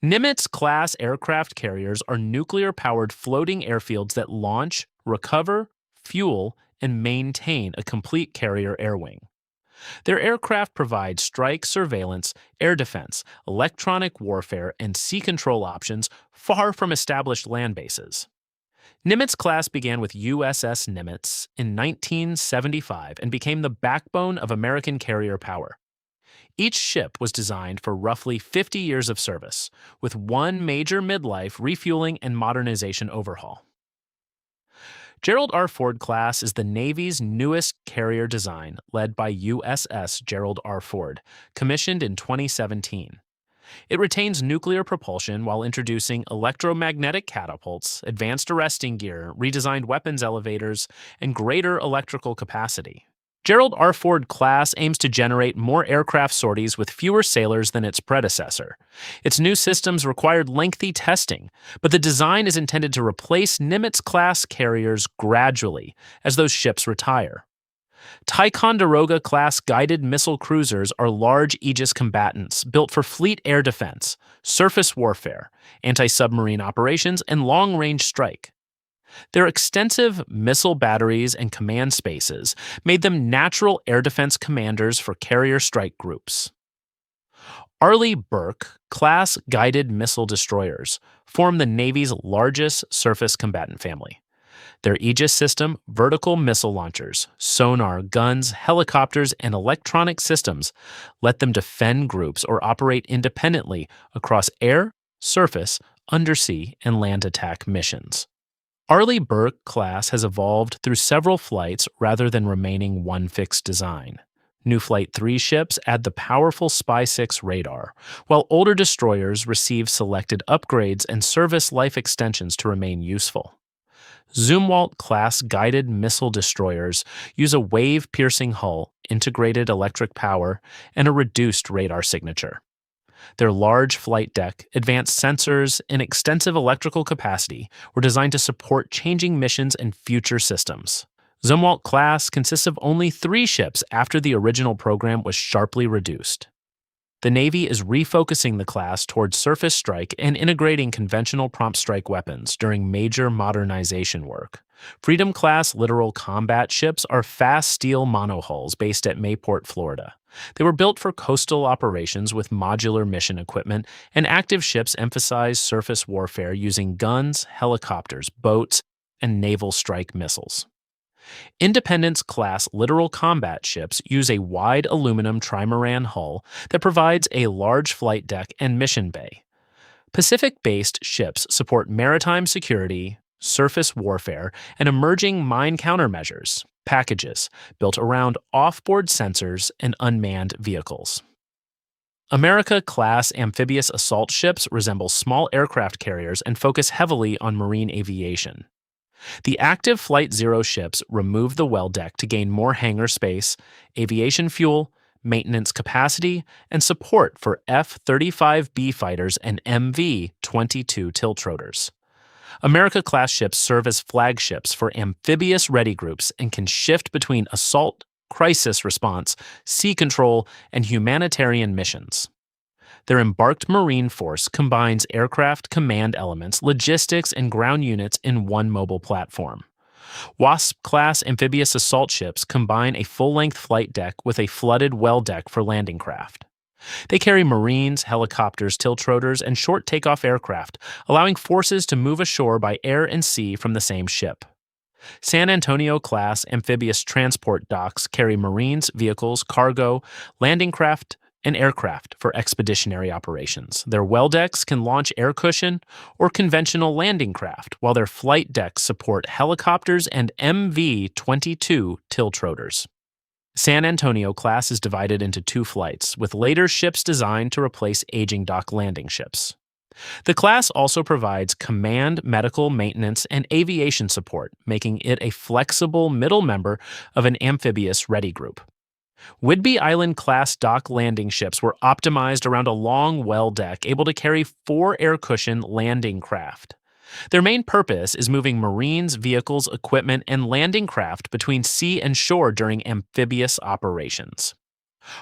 Nimitz-class aircraft carriers are nuclear-powered floating airfields that launch, recover, fuel, and maintain a complete carrier air wing. Their aircraft provide strike surveillance, air defense, electronic warfare, and sea control options far from established land bases. Nimitz-class began with USS Nimitz in 1975 and became the backbone of American carrier power. Each ship was designed for roughly 50 years of service, with one major midlife refueling and modernization overhaul. Gerald R. Ford-class is the Navy's newest carrier design, led by USS Gerald R. Ford, commissioned in 2017. It retains nuclear propulsion while introducing electromagnetic catapults, advanced arresting gear, redesigned weapons elevators, and greater electrical capacity. Gerald R. Ford-class aims to generate more aircraft sorties with fewer sailors than its predecessor. Its new systems required lengthy testing, but the design is intended to replace Nimitz-class carriers gradually as those ships retire. Ticonderoga-class guided missile cruisers are large Aegis combatants built for fleet air defense, surface warfare, anti-submarine operations, and long-range strike. Their extensive missile batteries and command spaces made them natural air defense commanders for carrier strike groups. Arleigh Burke-class guided missile destroyers form the Navy's largest surface combatant family. Their Aegis system, vertical missile launchers, sonar, guns, helicopters, and electronic systems let them defend groups or operate independently across air, surface, undersea, and land attack missions. Arleigh Burke-class has evolved through several flights rather than remaining one fixed design. New Flight 3 ships add the powerful Spy-6 radar, while older destroyers receive selected upgrades and service life extensions to remain useful. Zumwalt-class guided missile destroyers use a wave-piercing hull, integrated electric power, and a reduced radar signature. Their large flight deck, advanced sensors, and extensive electrical capacity were designed to support changing missions and future systems. Zumwalt-class consists of only 3 ships after the original program was sharply reduced. The Navy is refocusing the class towards surface strike and integrating conventional prompt strike weapons during major modernization work. Freedom-class Littoral combat ships are fast steel monohulls based at Mayport, Florida. They were built for coastal operations with modular mission equipment, and active ships emphasize surface warfare using guns, helicopters, boats, and naval strike missiles. Independence-class Littoral combat ships use a wide aluminum trimaran hull that provides a large flight deck and mission bay. Pacific-based ships support maritime security, surface warfare, and emerging mine-countermeasures packages built around off-board sensors and unmanned vehicles. America-class amphibious assault ships resemble small aircraft carriers and focus heavily on marine aviation. The active Flight 0 ships remove the well deck to gain more hangar space, aviation fuel, maintenance capacity, and support for F-35B fighters and MV-22 tiltrotors. America-class ships serve as flagships for amphibious ready groups and can shift between assault, crisis response, sea control, and humanitarian missions. Their embarked Marine force combines aircraft command elements, logistics, and ground units in one mobile platform. Wasp-class amphibious assault ships combine a full-length flight deck with a flooded well deck for landing craft. They carry Marines, helicopters, tiltrotors, and short takeoff aircraft, allowing forces to move ashore by air and sea from the same ship. San Antonio-class amphibious transport docks carry Marines, vehicles, cargo, landing craft, and aircraft for expeditionary operations. Their well decks can launch air cushion or conventional landing craft, while their flight decks support helicopters and MV-22 tiltrotors. San Antonio-class is divided into 2 flights, with later ships designed to replace aging dock landing ships. The class also provides command, medical, maintenance, and aviation support, making it a flexible middle member of an amphibious ready group. Whidbey Island-class dock landing ships were optimized around a long well deck able to carry 4 air cushion landing craft. Their main purpose is moving Marines, vehicles, equipment, and landing craft between sea and shore during amphibious operations.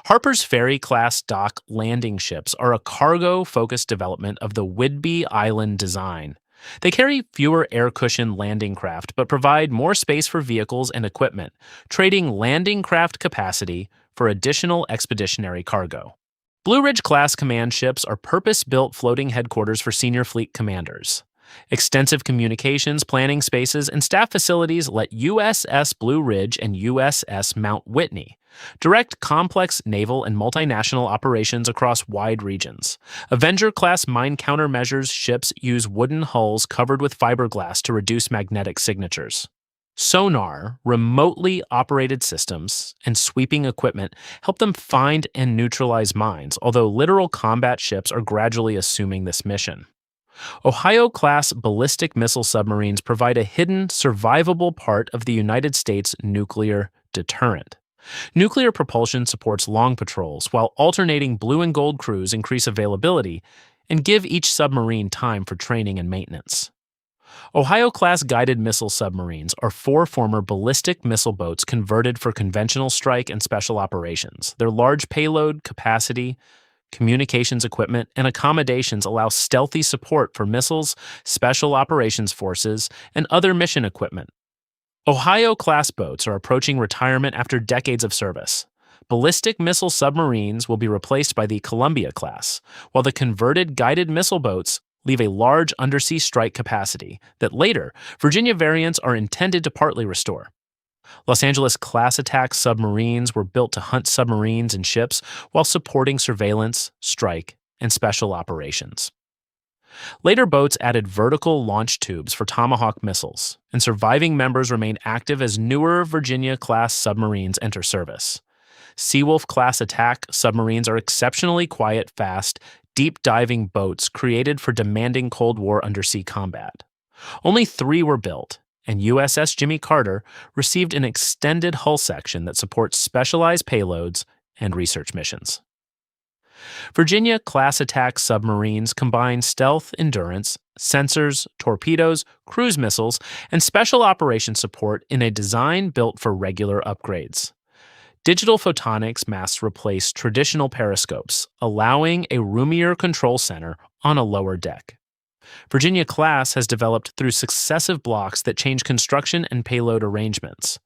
Harpers Ferry-class dock landing ships are a cargo-focused development of the Whidbey Island design. They carry fewer air-cushioned landing craft but provide more space for vehicles and equipment, trading landing craft capacity for additional expeditionary cargo. Blue Ridge-class command ships are purpose-built floating headquarters for senior fleet commanders. Extensive communications, planning spaces, and staff facilities let USS Blue Ridge and USS Mount Whitney direct complex naval and multinational operations across wide regions. Avenger-class mine-countermeasures ships use wooden hulls covered with fiberglass to reduce magnetic signatures. Sonar, remotely operated systems, and sweeping equipment help them find and neutralize mines, although littoral combat ships are gradually assuming this mission. Ohio-class ballistic-missile submarines provide a hidden, survivable part of the United States nuclear deterrent. Nuclear propulsion supports long patrols, while alternating blue and gold crews increase availability and give each submarine time for training and maintenance. Ohio-class guided missile submarines are 4 former ballistic missile boats converted for conventional strike and special operations. Their large payload capacity, communications equipment, and accommodations allow stealthy support for missiles, special operations forces, and other mission equipment. Ohio-class boats are approaching retirement after decades of service. Ballistic missile submarines will be replaced by the Columbia-class, while the converted guided missile boats leave a large undersea strike capacity that later Virginia variants are intended to partly restore. Los Angeles-class attack submarines were built to hunt submarines and ships while supporting surveillance, strike, and special operations. Later boats added vertical launch tubes for Tomahawk missiles, and surviving members remain active as newer Virginia-class submarines enter service. Seawolf-class attack submarines are exceptionally quiet, fast, deep-diving boats created for demanding Cold War undersea combat. Only 3 were built, and USS Jimmy Carter received an extended hull section that supports specialized payloads and research missions. Virginia-class attack submarines combine stealth endurance, sensors, torpedoes, cruise missiles, and special operations support in a design built for regular upgrades. Digital photonics masts replace traditional periscopes, allowing a roomier control center on a lower deck. Virginia-class has developed through successive blocks that change construction and payload arrangements.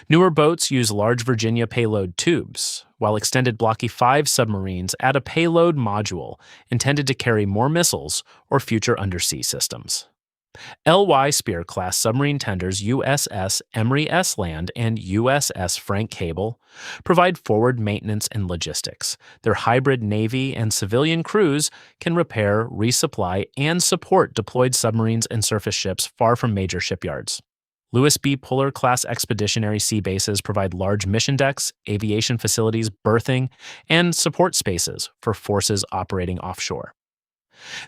Newer boats use large Virginia payload tubes, while extended Blocky 5 submarines add a payload module intended to carry more missiles or future undersea systems. L.Y. Spear-class submarine tenders USS Emory S. Land and USS Frank Cable provide forward maintenance and logistics. Their hybrid Navy and civilian crews can repair, resupply, and support deployed submarines and surface ships far from major shipyards. Lewis B. Puller-class expeditionary sea bases provide large mission decks, aviation facilities, berthing, and support spaces for forces operating offshore.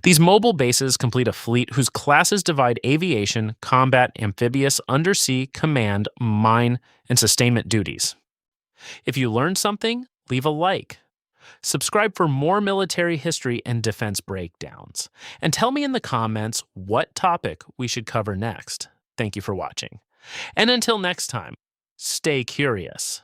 These mobile bases complete a fleet whose classes divide aviation, combat, amphibious, undersea, command, mine, and sustainment duties. If you learned something, leave a like. Subscribe for more military history and defense breakdowns. And tell me in the comments what topic we should cover next. Thank you for watching. And until next time, stay curious.